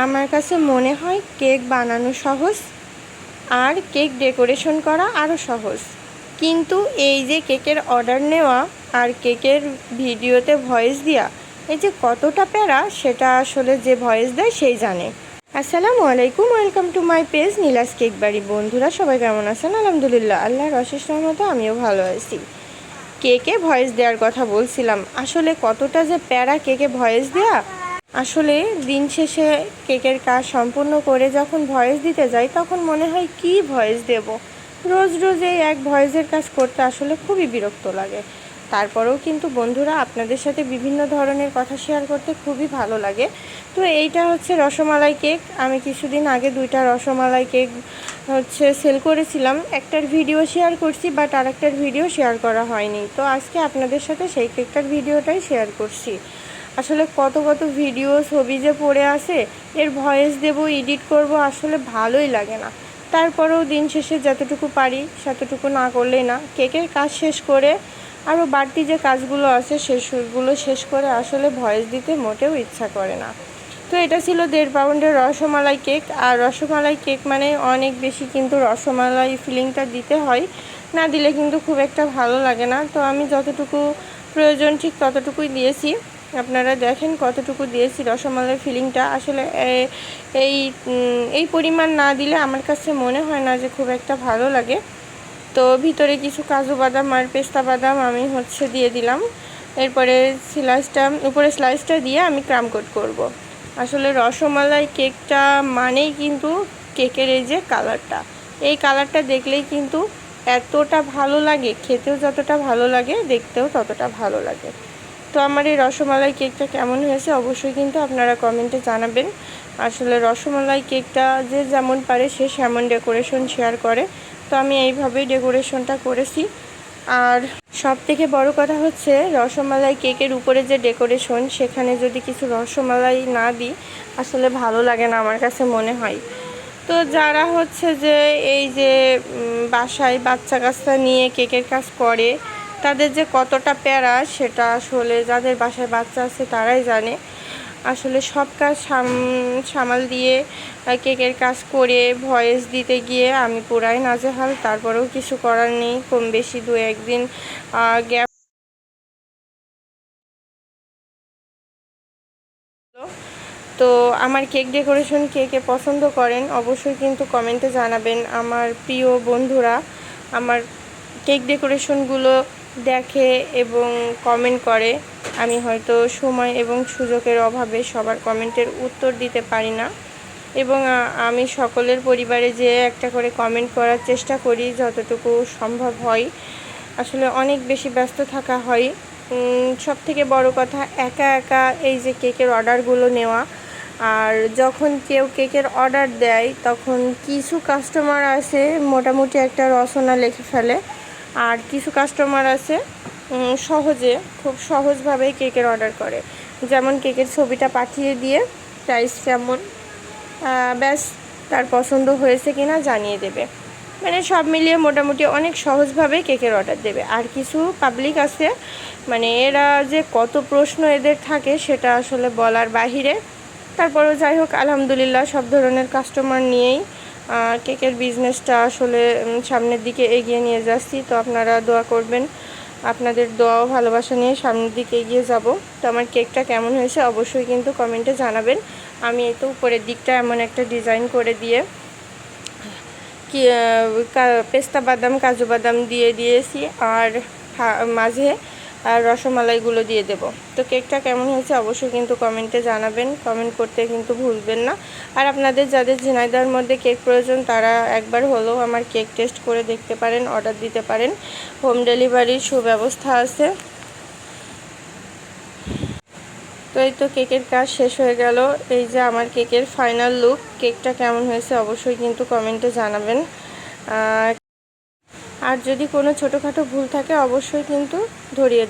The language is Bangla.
আমার কাছে মনে হয় কেক বানানো সহজ আর কেক ডেকোরেশন করা আরও সহজ, কিন্তু এই যে কেকের অর্ডার নেওয়া আর কেকের ভিডিওতে ভয়েস দেওয়া, এই যে কতটা প্যারা সেটা আসলে যে ভয়েস দেয় সেই জানে। আসসালামু আলাইকুম, welcome to my page Neela's cake বাড়ি। বন্ধুরা সবাই কেমন আছেন? আলহামদুলিল্লাহ, আল্লাহর অশেষ রহমতে আমিও ভালো আছি। কেকে ভয়েস দেওয়ার কথা বলছিলাম, আসলে কতটা যে প্যারা কেকে ভয়েস দেওয়া। আসলে দিন শেষে কেকের কাজ সম্পূর্ণ করে যখন ভয়েস দিতে যাই তখন মনে হয় কি ভয়েস দেব। রোজ রোজ এই এক ভয়েসের কাজ করতে আসলে খুবই বিরক্ত লাগে। তারপরেও কিন্তু বন্ধুরা আপনাদের সাথে বিভিন্ন ধরনের কথা শেয়ার করতে খুবই ভালো লাগে। তো এইটা হচ্ছে রসমালাই কেক। আমি কিছুদিন আগে 2টা রসমালাই কেক সেল করেছিলাম। একটার ভিডিও শেয়ার করছি, বাট আরেকটার ভিডিও শেয়ার করা হয়নি। তো আজকে আপনাদের সাথে সেই কেকটার ভিডিওটাই শেয়ার করছি। আসলে কত ভিডিও ছবি যে পড়ে আসে, এর ভয়েস দেব, এডিট করব, আসলে ভালোই লাগে না। তারপরেও দিন শেষে যতটুকু পারি সেতটুকু না করলেই না। কেকের কাজ শেষ করে আরও বাড়তি যে কাজগুলো আছে সেগুলো শেষ করে আসলে ভয়েস দিতে মোটেও ইচ্ছা করে না। তো এটা ছিল 1.5 পাউন্ডের রসমালাই কেক। আর রসমালাই কেক মানে অনেক বেশি কিন্তু রসমালাই ফিলিংটা দিতে হয়, না দিলে কিন্তু খুব একটা ভালো লাগে না। তো আমি যতটুকু প্রয়োজন ঠিক ততটুকুই দিয়েছি। আপনারা দেখেন কতটুকু দিয়েছি। রসমালাই ফিলিংটা আসলে এই পরিমাণ না দিলে আমার কাছে মনে হয় না যে খুব একটা ভালো লাগে। তো ভিতরে কিছু কাজু বাদাম আর পেস্তা বাদাম আমি দিয়ে দিলাম। এরপরে উপরে স্লাইসটা দিয়ে আমি ক্রাম কোট করব। আসলে রসমালাই কেকটা মানেই কিন্তু কেকের এই যে কালারটা, এই কালারটা দেখলেই কিন্তু এতটা ভালো লাগে, খেতেও যতটা ভালো লাগে দেখতেও ততটা ভালো লাগে। তো আমার এই রসমালাই কেকটা কেমন হয়েছে অবশ্যই কিন্তু আপনারা কমেন্টে জানাবেন। আসলে রসমালাই কেকটা যে যেমন পারে সে সেমন ডেকোরেশন শেয়ার করে, তো আমি এইভাবেই ডেকোরেশনটা করেছি। আর সব থেকে বড় কথা হচ্ছে রসমালাই কেকের উপরে যে ডেকোরেশন, সেখানে যদি কিছু রসমালাই না দিই আসলে ভালো লাগে না আমার কাছে মনে হয়। তো যারা যে এই যে বাসায় বাচ্চা কাচ্চা নিয়ে কেকের কাজ করে, তাদের যে কতটা প্যারা সেটা আসলে যাদের বাসায় বাচ্চা আছে তারাই জানে। আসলে সব কাজ সামাল দিয়ে কেকের কাজ করে ভয়েস দিতে গিয়ে আমি পুরাই নাজেহাল। তারপরেও কিছু করার নেই, কম বেশি 2-1 দিন গ্যাপ। তো আমার কেক ডেকোরেশন কে কে পছন্দ করেন অবশ্যই কিন্তু কমেন্টে জানাবেন। আমার প্রিয় বন্ধুরা আমার কেক ডেকোরেশনগুলো দেখে এবং কমেন্ট করে। আমি হয়তো সময় এবং সুযোগের অভাবে সবার কমেন্টের উত্তর দিতে পারি না, এবং আমি সকলের পরিবারে যে একটা করে কমেন্ট করার চেষ্টা করি যতটুকু সম্ভব হয়। আসলে অনেক বেশি ব্যস্ত থাকা হয়। সবথেকে বড় কথা একা একা এই যে কেকের অর্ডারগুলো নেওয়া। আর যখন কেউ কেকের অর্ডার দেয় তখন কিছু কাস্টমার আছে মোটামুটি একটা রচনা লিখে ফেলে, আর কিছু কাস্টমার আছে খুব সহজভাবেই কেকের অর্ডার করে। যেমন কেকের ছবিটা পাঠিয়ে দিয়ে প্রাইস কেমন, ব্যাস তার পছন্দ হয়েছে কিনা জানিয়ে দেবে। মানে সব মিলিয়ে মোটামুটি অনেক সহজভাবে কেকের অর্ডার দেবে। আর কিছু পাবলিক আছে মানে এরা যে কত প্রশ্ন এদের থাকে সেটা আসলে বলার বাহিরে। তারপরেও যাই হোক, আলহামদুলিল্লাহ সব ধরনের কাস্টমার নিয়েই কেকের বিজনেসটা আসলে সামনের দিকে এগিয়ে নিয়ে যাচ্ছি। তো আপনারা দোয়া করবেন, আপনাদের দোয়া ও ভালোবাসা নিয়ে সামনের দিকে এগিয়ে যাব। তো আমার কেকটা কেমন হয়েছে অবশ্যই কিন্তু কমেন্টে জানাবেন। আমি এই তো উপরের দিকটা এমন একটা ডিজাইন করে দিয়ে পেস্তা বাদাম কাজু বাদাম দিয়ে দিয়েছি, আর মাঝে রসমালাইগুলো দিয়ে দেব। তো কেকটা কেমন হয়েছে অবশ্যই কিন্তু কমেন্টে জানাবেন, কমেন্ট করতে কিন্তু ভুলবেন না। আর আপনাদের যাদের ঝিনাইদহের মধ্যে কেক প্রয়োজন তারা একবার হলেও আমার কেক টেস্ট করে দেখতে পারেন, অর্ডার দিতে পারেন। হোম ডেলিভারির সুব্যবস্থা আছে। তো এই তো কেকের কাজ শেষ হয়ে গেল। এই যে আমার কেকের ফাইনাল লুক। কেকটা কেমন হয়েছে অবশ্যই কিন্তু কমেন্টে জানাবেন। আর যদি কোনো ছোটোখাটো ভুল থাকে অবশ্যই কিন্তু ধরিয়ে